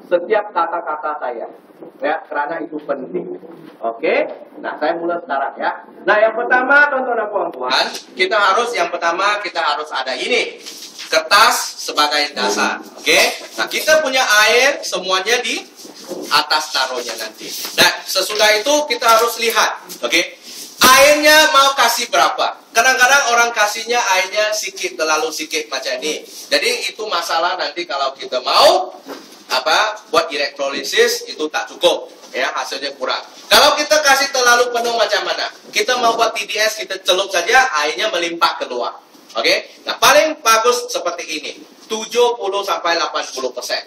setiap kata-kata saya. Ya, karena itu penting. Oke? Nah, saya mulai sekarang ya. Nah, yang pertama tuan-tuan dan puan-puan, yang pertama kita harus ada ini. Kertas sebagai dasar. Oke? Nah, kita punya air semuanya di atas taruhnya nanti. Nah, sesudah itu kita harus lihat. Oke? Airnya mau kasih berapa? Kadang-kadang orang kasihnya airnya sedikit, terlalu sedikit macam ini. Jadi itu masalah nanti kalau kita mau buat elektrolisis itu tak cukup, ya, hasilnya kurang. Kalau kita kasih terlalu penuh macam mana? Kita mau buat TDS, kita celup saja, airnya melimpah keluar. Oke? Nah, paling bagus seperti ini. 70-80%.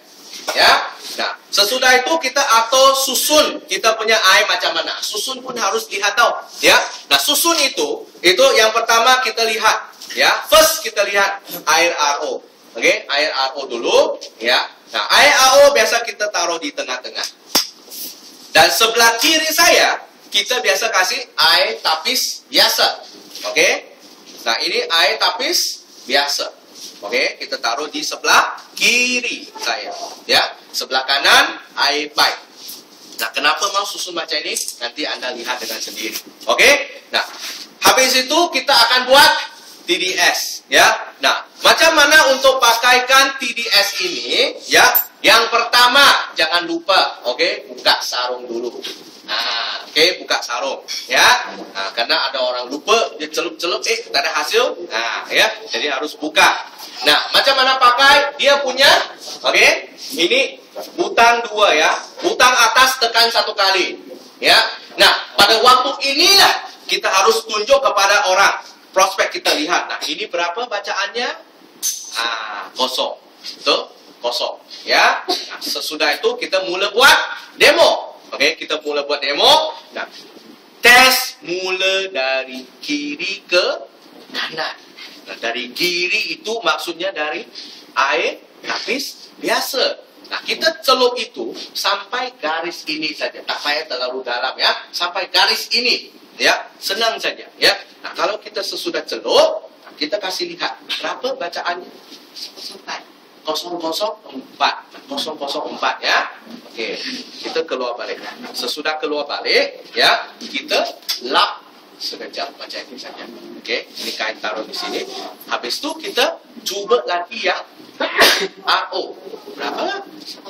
Ya. Nah, sesudah itu kita atau susun kita punya air macam mana. Susun pun harus lihat tau, ya. Nah, susun itu yang pertama kita lihat, ya. First kita lihat air RO. Oke, air RO dulu, ya. Nah, air RO biasa kita taruh di tengah-tengah. Dan sebelah kiri saya kita biasa kasih air tapis biasa. Oke? Nah, ini air tapis biasa. Oke, kita taruh di sebelah kiri saya, ya. Sebelah kanan air baik. Nah, kenapa mau susun macam ini? Nanti Anda lihat dengan sendiri. Oke? Nah, habis itu kita akan buat TDS, ya. Nah, macam mana untuk pakaikan TDS ini, ya? Yang pertama, jangan lupa, oke, buka sarung dulu. Nah, oke, buka sarung, ya. Nah, karena ada orang lupa dia celup-celup, tak ada hasil. Nah, ya, jadi harus buka. Nah, macam mana pakai? Dia punya, oke, ini butang 2 ya. Butang atas tekan 1 kali, ya. Nah, pada waktu inilah kita harus tunjuk kepada orang. Prospek kita lihat. Nah, ini berapa bacaannya? Kosong. Betul? Kosong, ya. Nah, sesudah itu kita mula buat demo. Oke, kita mula buat demo. Nah, tes mula dari kiri ke kanan. Nah, dari kiri itu maksudnya dari air tapis biasa. Nah, kita celup itu sampai garis ini saja. Tak payah terlalu dalam, ya. Sampai garis ini, ya. Senang saja, ya. Nah, kalau kita sesudah celup, kita kasih lihat berapa bacaannya. 004. 004, ya. Oke, kita keluar balik. Sesudah keluar balik, ya, kita lap sekejap macam ini saja. Oke, ini kain taruh di sini. Habis itu kita cuba lagi yang AO. Berapa? 000.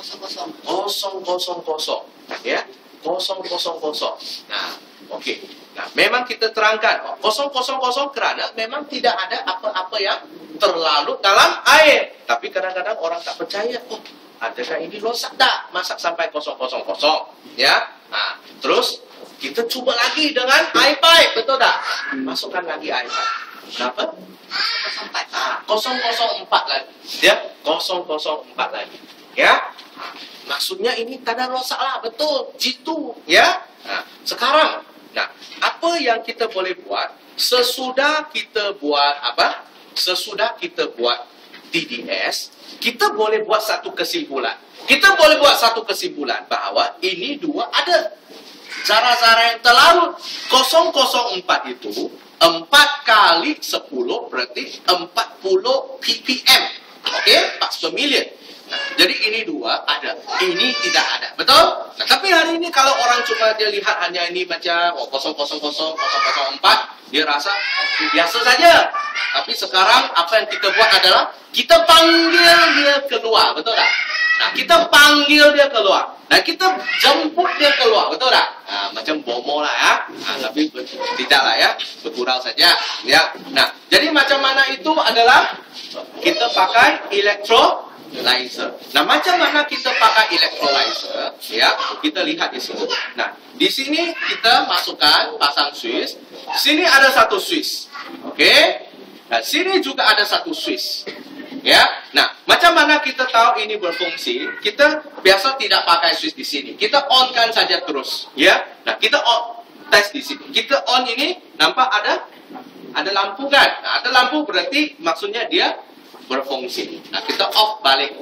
Ya, 000. Nah, oke. Nah, memang kita terangkan 000 kerana memang tidak ada apa-apa yang terlalu dalam air. Tapi kadang-kadang orang tak percaya. Oh, adakah ini rosak tak? Masak sampai 000. Ya. Nah, terus kita cuba lagi dengan air pipe, betul tak? Masukkan lagi air pipe. Berapa? 004 lagi. Ya, 004 lagi. Ya. Maksudnya ini tak ada rosak lah, betul. Jitu, ya. Nah, sekarang, apa yang kita boleh buat sesudah kita buat apa? Sesudah kita buat TDS, kita boleh buat satu kesimpulan. Kita boleh buat satu kesimpulan bahawa ini dua ada. Zara-zara yang terlarut 004 itu 4 kali 10 berarti 40 ppm. Oke, parts per million. Nah, jadi ini dua ada, ini tidak ada, betul? Nah, tapi hari ini kalau orang cuma dia lihat hanya ini macam 000 dia rasa biasa saja. Tapi sekarang apa yang kita buat adalah kita panggil dia keluar, betul tak? Nah, kita panggil dia keluar. Nah, kita jemput dia keluar, betul tak? Nah, macam bomo lah ya. Nah, tapi tidak lah ya, bergurau saja. Ya. Nah, jadi macam mana itu adalah kita pakai electrolyzer. Nah, macam mana kita pakai electrolyzer? Ya, kita lihat di sini. Nah, di sini kita masukkan pasang switch. Sini ada satu switch. Oke? Nah, sini juga ada satu switch. Ya, nah, macam mana kita tahu ini berfungsi? Kita biasa tidak pakai switch di sini. Kita on-kan saja terus, ya. Nah, kita on tes di sini. Kita on ini, nampak ada lampu kan? Nah, ada lampu berarti maksudnya dia berfungsi. Nah, kita off balik.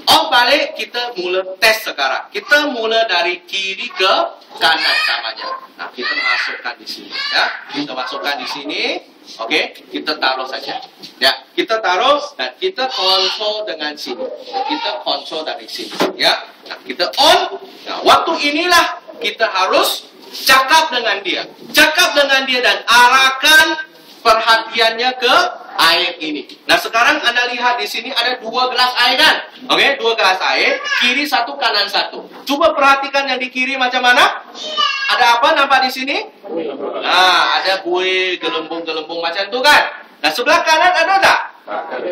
Off balik, kita mula tes sekarang. Kita mula dari kiri ke kanan samanya. Nah, kita masukkan di sini, ya. Kita masukkan di sini. Oke, kita taruh saja. Ya, kita taruh dan kita kontrol dengan sini. Kita kontrol dari sini. Ya, nah, kita on. Nah, waktu inilah kita harus cakap dengan dia. Cakap dengan dia dan arahkan perhatiannya ke air ini. Nah, sekarang Anda lihat di sini ada 2 gelas air kan? Oke, 2 gelas air, kiri satu, kanan satu. Coba perhatikan yang di kiri macam mana? Ada apa nampak di sini? Nah, ada buih, gelembung-gelembung macam itu kan? Nah, sebelah kanan ada tak?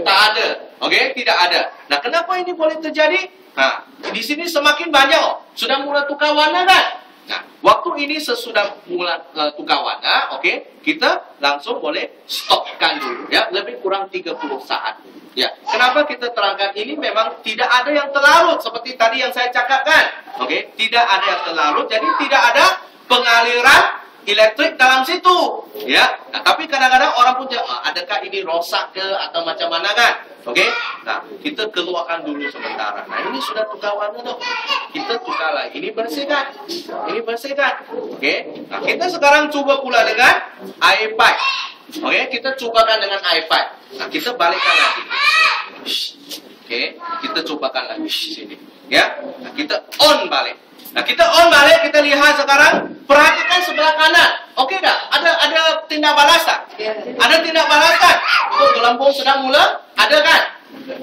Tak ada. Oke, tidak ada. Nah, kenapa ini boleh terjadi? Nah, di sini semakin banyak. Sudah mulai tukar warna kan? Nah, waktu ini sesudah mulai tukar warna, oke, kita langsung boleh stopkan dulu, ya, lebih kurang 30 saat. Ya, kenapa kita terangkan ini? Memang tidak ada yang terlarut seperti tadi yang saya cakapkan, oke, tidak ada yang terlarut, jadi tidak ada pengaliran elektrik dalam situ, ya. Nah, tapi kadang-kadang orang pun adakah ini rosak ke atau macam mana kan? Oke, nah kita keluarkan dulu sementara. Nah, ini sudah tukar warna dong. Kita tukar lagi. Ini bersihkan. Ini bersihkan. Oke, nah kita sekarang coba pula dengan air pipe. Oke, kita cobakan dengan air pipe. Nah, kita balikkan lagi. Oke, kita cobakan lagi sini. Ya, nah, kita on balik. Nah, kita on balik, kita lihat sekarang, perhatikan sebelah kanan. Oke tak? Ada tindak balas tak? Ada tindak balas kan? Untuk gelembung sedang mula, ada kan?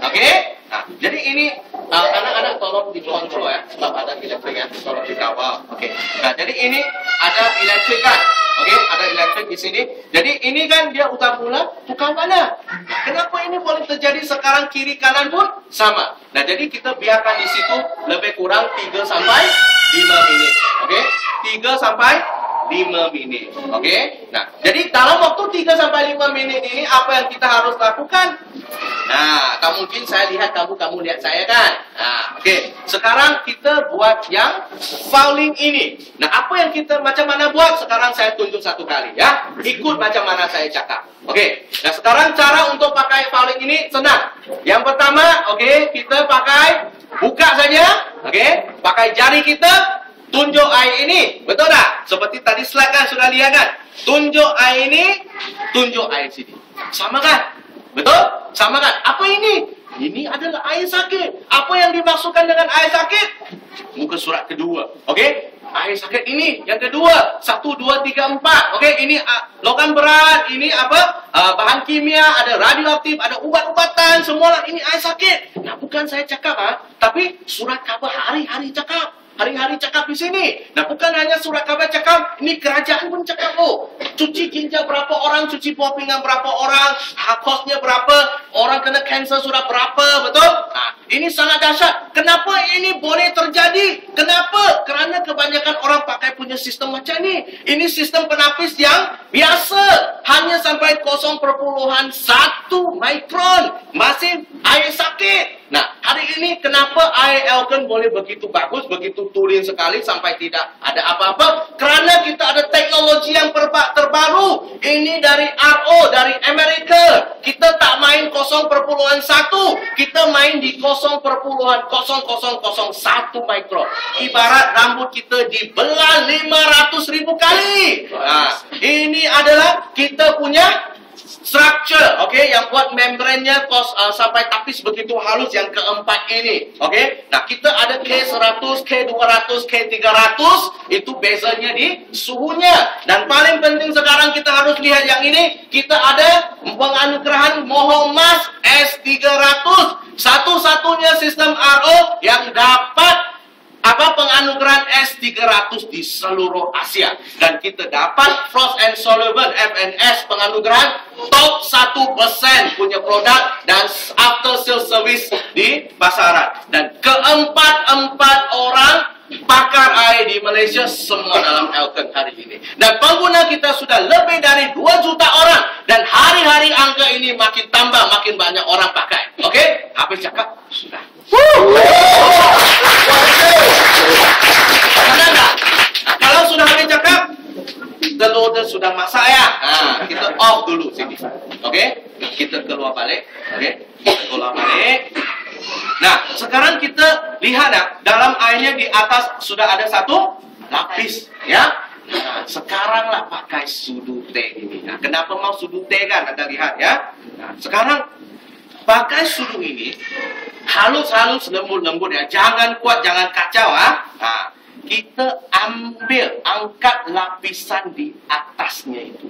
Oke? Nah, jadi ini anak-anak tolong dikontrol ya, sebab ada elektrik ya, tolong dikawal. Oke. Nah, jadi ini ada elektrik kan? Oke, ada elektrik di sini. Jadi ini kan dia utar mula tukar warna. Kenapa ini boleh terjadi sekarang kiri kanan pun sama? Nah, jadi kita biarkan di situ lebih kurang 3 sampai 5 menit. Oke? 3 sampai 5 menit. Oke? Nah, jadi dalam waktu 3 sampai 5 menit ini apa yang kita harus lakukan? Nah, tak mungkin saya lihat kamu lihat saya kan? Nah, oke. Sekarang kita buat yang fouling ini. Nah, apa yang kita macam mana buat? Sekarang saya tunjuk satu kali ya. Ikut macam mana saya cakap. Oke. Nah, sekarang cara untuk pakai fouling ini senang. Yang pertama, oke, kita pakai buka saja. Oke. Pakai jari kita tunjuk air ini. Betul tak? Seperti tadi slide kan sudah lihat kan? Tunjuk air ini, tunjuk air sini. Sama kan? Betul? Sama kan? Apa ini? Ini adalah air sakit. Apa yang dimaksudkan dengan air sakit? Muka surat kedua. Oke? Air sakit ini yang kedua. 1, 2, 3, 4. Oke? Ini logam berat. Ini apa? Bahan kimia. Ada radioaktif. Ada ubat-ubatan. Semua ini air sakit. Nah, bukan saya cakap. Tapi surat khabar hari-hari cakap. Hari-hari cakap di sini. Nah, bukan hanya surat khabar cakap, ini kerajaan pun cakap. Oh, cuci ginjal berapa orang, cuci buah pinggang berapa orang, kosnya berapa, orang kena kanser sudah berapa, betul? Nah, ini sangat dahsyat. Kenapa ini boleh terjadi? Kenapa? Kerana kebanyakan orang pakai punya sistem macam ini. Ini sistem penapis yang biasa. Hanya sampai 0,1 mikron. Masih air sakit. Nah, hari ini kenapa air Elkin boleh begitu bagus, begitu turun sekali sampai tidak ada apa-apa? Kerana kita ada teknologi yang terbaru. Ini dari RO, dari Amerika. Kita tak main 0,1, kita main di 0,0001 mikron. Ibarat rambut kita dibelah 500.000 kali. Nah, ini adalah kita punya structure, oke, yang buat membrannya sampai tapis begitu halus yang keempat ini, oke. Nah, kita ada K100, K200, K300, itu bezanya di suhunya. Dan paling penting sekarang kita harus lihat yang ini, kita ada penganugerahan Mohomas S300, satu-satunya sistem RO yang dapat penganugerahan S300 di seluruh Asia. Dan kita dapat Frost & Sullivan FNS penganugerahan top 1% punya produk dan after sales service di pasaran. Dan keempat orang pakar air di Malaysia semua dalam Elkin hari ini. Dan pengguna kita sudah lebih dari 2 juta orang. Dan hari-hari angka ini makin tambah, makin banyak orang pakai. Oke? Habis cakap? Sudah. Senang tak? Nah, kalau sudah habis cakap, telur sudah masak ya. Nah, kita off dulu sini. Oke? Kita keluar balik. Oke? Kita keluar balik. Nah, sekarang kita lihat ya, dalam airnya di atas sudah ada satu lapis, ya. Nah, sekarang lah pakai sudu teh ini. Nah, kenapa mau sudu teh kan? Anda lihat ya. Nah, sekarang pakai sudu ini halus-halus, lembut-lembut ya. Jangan kuat, jangan kacau ah. Nah, kita angkat lapisan di atasnya itu.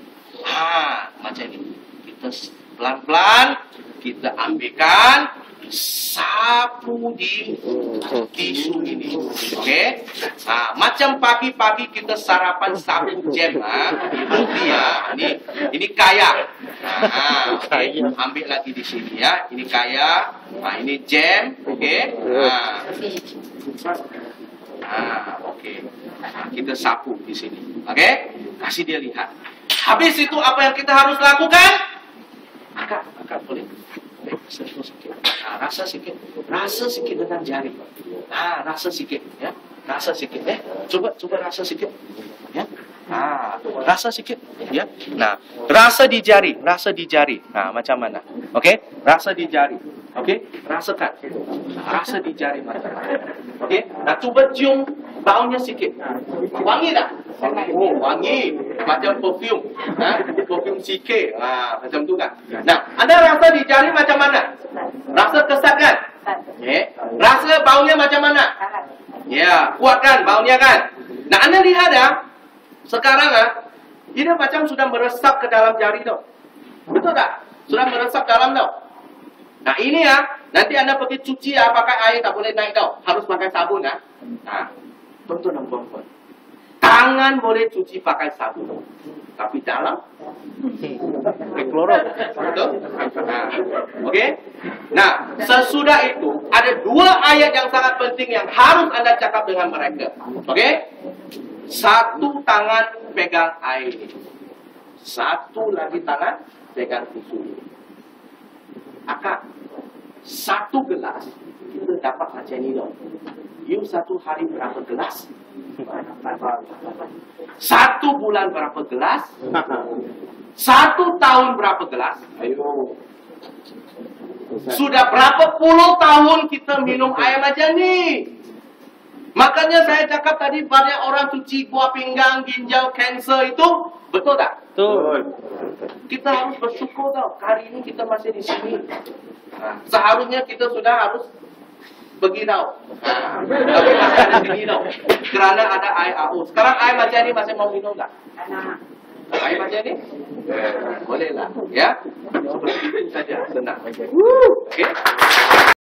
Macam ini. Kita pelan-pelan kita ambilkan, sapu di tisu ini. Okey? Macam pagi-pagi kita sarapan sapu jam ini kaya. Okay. Ambil lagi di sini ya. Ini kaya. Ini jam, okey? Okey. Kita sapu di sini. Okey? Kasih dia lihat. Habis itu apa yang kita harus lakukan? Angkat boleh. Rasa sikit dengan jari. Rasa sikit ya. Rasa sikit ya. Coba rasa sikit ya. Rasa sikit ya. Nah, rasa di jari. Macam mana? Okey? Rasa di jari. Okey? Rasakan. Rasa di jari macam mana? Okey? Nah, cuba cium baunya sikit. Wangi tak? Oh, wangi. Macam perfume. Perfume sikit. Macam tu kan. Nah, anda rasa di jari macam mana? Rasa kesat kan? Okay. Rasa baunya macam mana? Ya, kuat kan baunya kan? Nah, anda lihat ya. Sekarang dia macam sudah meresap ke dalam jari tau. Betul tak? Sudah meresap dalam tau. Nah, ini ya. Nanti anda pergi cuci pakai air tak boleh naik tau. Harus pakai sabun kan? Betul dan perempuan. Tangan boleh cuci pakai sabun. Tapi dalam klorok. Betul? Okey? Nah, sesudah itu ada 2 ayat yang sangat penting yang harus anda cakap dengan mereka. Okey? 1 tangan pegang air ini. 1 lagi tangan pegang susu. Akak, 1 gelas kita dapat macam ni dong. You 1 hari berapa gelas? 1 bulan berapa gelas? 1 tahun berapa gelas? Ayo. Sudah berapa puluh tahun kita minum air macam ni? Makanya saya cakap tadi banyak orang cuci buah pinggang, ginjal, kanser itu. Betul tak? Betul. Kita harus bersyukur tau. Hari ini kita masih di sini. Seharusnya kita sudah harus pergi tau. Tapi masih ada sini tau. Kerana ada air AO. Sekarang air macam ni masih mau minum tak? Air macam ni? Boleh lah. Ya? Seperti itu saja. Senang. Okay?